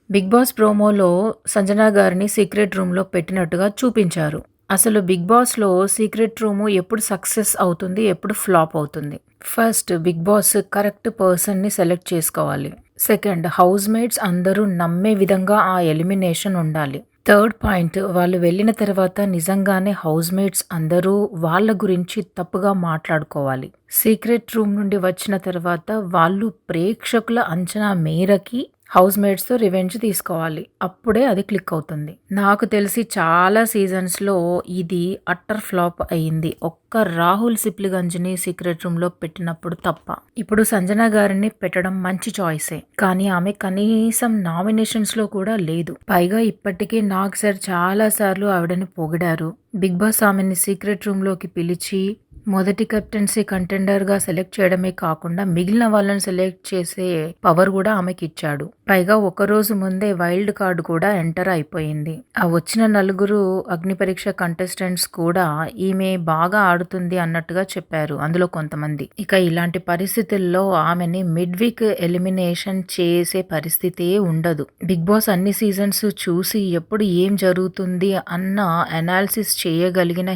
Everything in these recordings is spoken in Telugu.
బిగ్ బాస్ ప్రోమోలో సంజన గారిని సీక్రెట్ రూమ్‌లో పెట్టినట్టుగా చూపించారు. అసలు బిగ్ బాస్‌లో సీక్రెట్ రూము ఎప్పుడు సక్సెస్ అవుతుంది? ఎప్పుడు ఫ్లాప్ అవుతుంది? ఫస్ట్ బిగ్ బాస్ కరెక్ట్ పర్సన్‌ని సెలెక్ట్ చేసుకోవాలి. సెకండ్ హౌస్‌మేట్స్ అందరూ నమ్మే విధంగా ఆ ఎలిమినేషన్ ఉండాలి. థర్డ్ పాయింట్ వాళ్ళు వెళ్ళిన తర్వాత నిజంగానే హౌస్‌మేట్స్ అందరూ వాళ్ళ గురించి తప్పుగా మాట్లాడుకోవాలి. సీక్రెట్ రూమ్ నుండి వచ్చిన తర్వాత వాళ్ళు ప్రేక్షకుల అంచనా మేరకి హౌస్‌మేట్స్‌తో రివెంజ్ తీసుకోవాలి. అప్పుడే అది క్లిక్ అవుతుంది. నాకు తెలిసి చాలా సీజన్స్‌లో ఇది అట్టర్ ఫ్లాప్ అయింది. ఒక్క రాహుల్ సిప్లిగంజ్‌ని సీక్రెట్ రూమ్‌లో పెట్టినప్పుడు తప్ప. ఇప్పుడు సంజన గారిని పెట్టడం మంచి చాయిసే. కానీ ఆమె కనీసం నామినేషన్స్‌లో కూడా లేదు. పైగా ఇప్పటికే నాగ్ సార్ చాలా సార్లు ఆవిడని పొగిడారు. బిగ్ బాస్ ఆమెని సీక్రెట్ రూమ్‌లోకి పిలిచి మొదటి కెప్టెన్సీ కంటెండర్‌గా సెలెక్ట్ చేయడమే కాకుండా మిగిలిన వాళ్ళని సెలెక్ట్ చేసే పవర్ కూడా ఆమెకిచ్చాడు. పైగా ఒకరోజు ముందే వైల్డ్ కార్డ్ కూడా ఎంటర్ అయిపోయింది. ఆ వచ్చిన నలుగురు అగ్ని పరీక్ష కంటెస్టెంట్స్ కూడా ఈమె బాగా ఆడుతుంది అన్నట్టుగా చెప్పారు అందులో కొంతమంది. ఇక ఇలాంటి పరిస్థితుల్లో ఆమెని మిడ్ వీక్ ఎలిమినేషన్ చేసే పరిస్థితే ఉండదు. బిగ్ బాస్ అన్ని సీజన్స్ చూసి ఎప్పుడు ఏం జరుగుతుంది అన్న అనాలిసిస్ చేయగలిగిన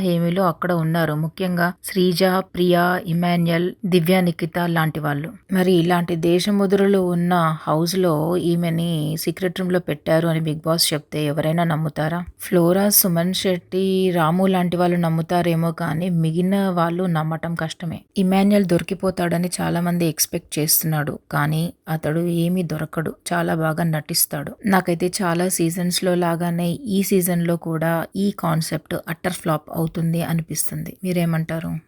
హేమలు అక్కడ ఉన్నారు. ముఖ్యంగా శ్రీజ, ప్రియా, ఇమాన్యుయల్, దివ్య నిఖిత లాంటి వాళ్ళు. మరి ఇలాంటి దేశముద్రలు ఉన్న హౌస్ లో ఈమెని సీక్రెట్ రూమ్ లో పెట్టారు అని బిగ్ బాస్ చెప్తే ఎవరైనా నమ్ముతారా? ఫ్లోరా, సుమన్ శెట్టి, రాము లాంటి వాళ్ళు నమ్ముతారేమో కానీ మిగిలిన వాళ్ళు నమ్మటం కష్టమే. ఇమాన్యుయల్ దొరికిపోతాడని చాలా మంది ఎక్స్పెక్ట్ చేస్తున్నాడు. కానీ అతడు ఏమీ దొరకడు. చాలా బాగా నటిస్తాడు. నాకైతే చాలా సీజన్స్ లో లాగానే ఈ సీజన్ లో కూడా ఈ కాన్సెప్ట్ అట్టర్ ఫ్లాప్ అవుతుంది అనిపిస్తుంది. మీరేమంటారు?